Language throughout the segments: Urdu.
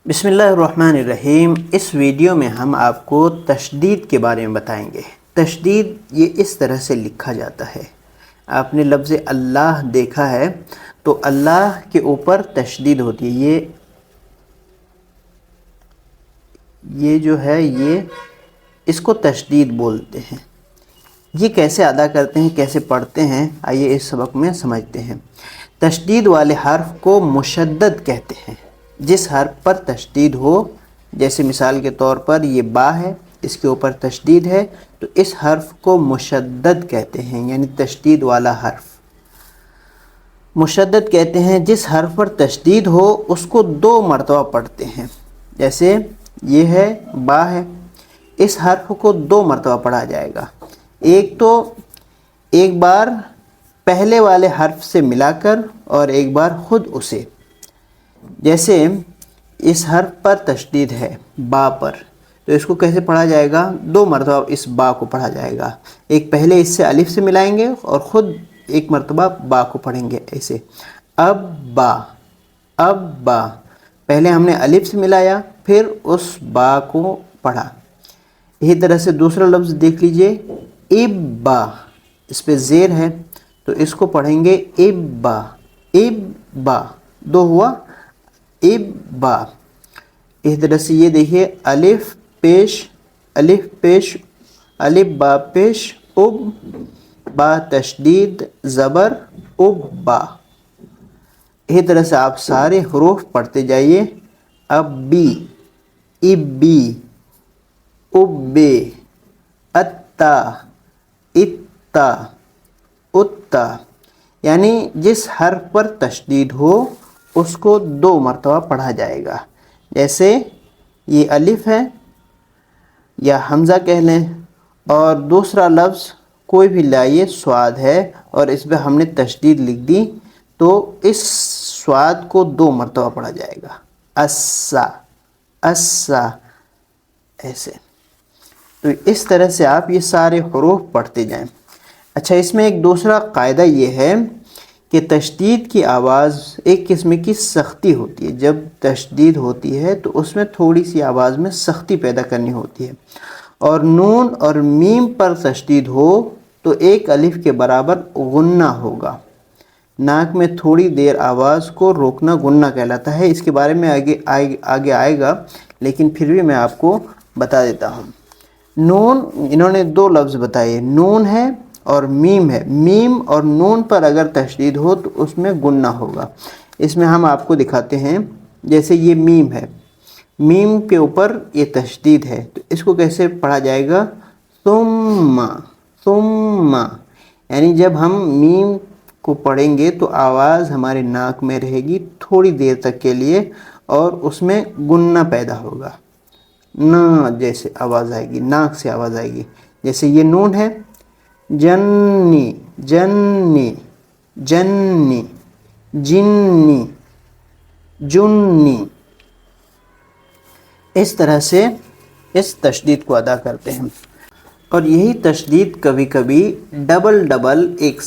بسم اللہ الرحمن الرحیم۔ اس ویڈیو میں ہم آپ کو تشدید کے بارے میں بتائیں گے۔ تشدید یہ اس طرح سے لکھا جاتا ہے۔ آپ نے لفظ اللہ دیکھا ہے تو اللہ کے اوپر تشدید ہوتی ہے۔ یہ جو ہے یہ اس کو تشدید بولتے ہیں۔ یہ کیسے ادا کرتے ہیں، کیسے پڑھتے ہیں، آئیے اس سبق میں سمجھتے ہیں۔ تشدید والے حرف کو مشدد کہتے ہیں۔ جس حرف پر تشدید ہو، جیسے مثال کے طور پر یہ با ہے، اس کے اوپر تشدید ہے تو اس حرف کو مشدد کہتے ہیں، یعنی تشدید والا حرف مشدد کہتے ہیں۔ جس حرف پر تشدید ہو اس کو 2 مرتبہ پڑھتے ہیں۔ جیسے یہ ہے با ہے، اس حرف کو 2 مرتبہ پڑھا جائے گا۔ ایک بار پہلے والے حرف سے ملا کر اور ایک بار خود اسے۔ جیسے اس حرف پر تشدید ہے با پر، تو اس کو کیسے پڑھا جائے گا؟ 2 مرتبہ اس با کو پڑھا جائے گا۔ ایک پہلے اس سے الف سے ملائیں گے اور خود ایک مرتبہ با کو پڑھیں گے ایسے۔ اب با پہلے ہم نے الف سے ملایا، پھر اس با کو پڑھا۔ اسی طرح سے دوسرا لفظ دیکھ لیجئے، ابا، اس پہ زیر ہے تو اس کو پڑھیں گے ابا، 2 ہوا ابا۔ اس طرح سے یہ دیکھیے الف پیش الف با پیش اب، با تشدید زبر ابا۔ اسی طرح سے آپ سارے حروف پڑھتے جائیے۔ ابی، ابی، ابے، اتا، اتا، اتا، یعنی جس حرف پر تشدید ہو اس کو 2 مرتبہ پڑھا جائے گا۔ جیسے یہ الف ہے یا حمزہ کہہ لیں، اور دوسرا لفظ کوئی بھی لائیے سواد ہے اور اس پہ ہم نے تشدید لکھ دی تو اس سواد کو 2 مرتبہ پڑھا جائے گا۔ اسا، اسا، ایسے۔ تو اس طرح سے آپ یہ سارے حروف پڑھتے جائیں۔ اچھا، اس میں ایک دوسرا قاعدہ یہ ہے کہ تشدید کی آواز ایک قسم کی سختی ہوتی ہے۔ جب تشدید ہوتی ہے تو اس میں تھوڑی سی آواز میں سختی پیدا کرنی ہوتی ہے، اور نون اور میم پر تشدید ہو تو ایک الف کے برابر غنہ ہوگا۔ ناک میں تھوڑی دیر آواز کو روکنا غنہ کہلاتا ہے۔ اس کے بارے میں آگے آئے گا، لیکن پھر بھی میں آپ کو بتا دیتا ہوں۔ نون، انہوں نے 2 لفظ بتائے، نون ہے اور میم ہے۔ میم اور نون پر اگر تشدید ہو تو اس میں غنہ ہوگا۔ اس میں ہم آپ کو دکھاتے ہیں۔ جیسے یہ میم ہے، میم کے اوپر یہ تشدید ہے تو اس کو کیسے پڑھا جائے گا؟ ثم، ثم، یعنی جب ہم میم کو پڑھیں گے تو آواز ہمارے ناک میں رہے گی تھوڑی دیر تک کے لیے اور اس میں غنہ پیدا ہوگا، نا جیسے آواز آئے گی، ناک سے آواز آئے گی۔ جیسے یہ نون ہے، جنی، جنی، جنی، جنی، جنی، اس طرح سے اس تشدید کو ادا کرتے ہیں۔ اور یہی تشدید کبھی کبھی ڈبل ایک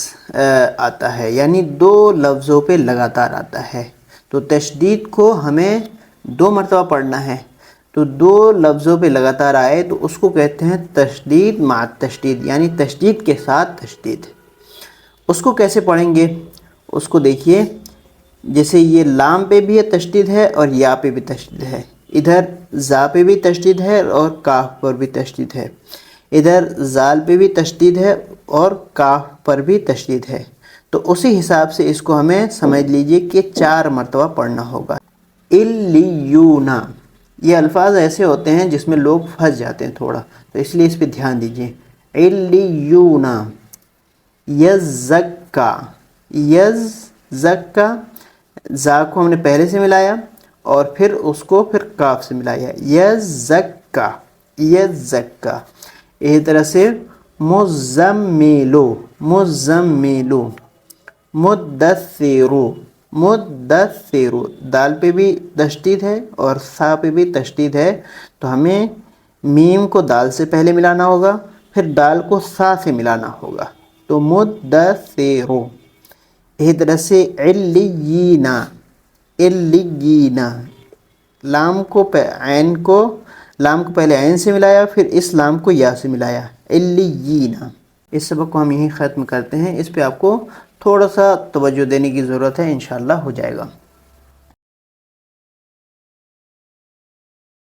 آتا ہے، یعنی 2 لفظوں پہ لگاتار آتا ہے۔ تو تشدید کو ہمیں 2 مرتبہ پڑھنا ہے، تو 2 لفظوں پہ لگاتار آئے تو اس کو کہتے ہیں تشدید مع تشدید، یعنی تشدید کے ساتھ تشدید۔ اس کو کیسے پڑھیں گے؟ اس کو دیکھیے، جیسے یہ لام پہ بھی تشدید ہے اور یا پہ بھی تشدید ہے، ادھر زا پہ بھی تشدید ہے اور کاف پر بھی تشدید ہے، ادھر زال پہ بھی تشدید ہے اور کاف پر بھی تشدید ہے۔ تو اسی حساب سے اس کو ہمیں سمجھ لیجئے کہ 4 مرتبہ پڑھنا ہوگا۔ الیونا، یہ الفاظ ایسے ہوتے ہیں جس میں لوگ پھنس جاتے ہیں تھوڑا، تو اس لیے اس پہ دھیان دیجئے۔ الیونا، یزکا، یزکا، زا کو ہم نے پہلے سے ملایا اور پھر اس کو پھر کاف سے ملایا، یزکا، یزکا۔ اسی طرح سے مزملو، مزملو، مدثرو، مدثرو، دال پہ بھی تشدید ہے اور سا پہ بھی تشدید ہے، تو ہمیں میم کو دال سے پہلے ملانا ہوگا، پھر دال کو سا سے ملانا ہوگا، تو مدثرو۔ اسی طرح سے علیینا، علیینا، لام کو لام کو پہلے عین سے ملایا، پھر اس لام کو یا سے ملایا، علیین۔ اس سبق کو ہم یہیں ختم کرتے ہیں، اس پہ آپ کو تھوڑا سا توجہ دینے کی ضرورت ہے، انشاءاللہ ہو جائے گا۔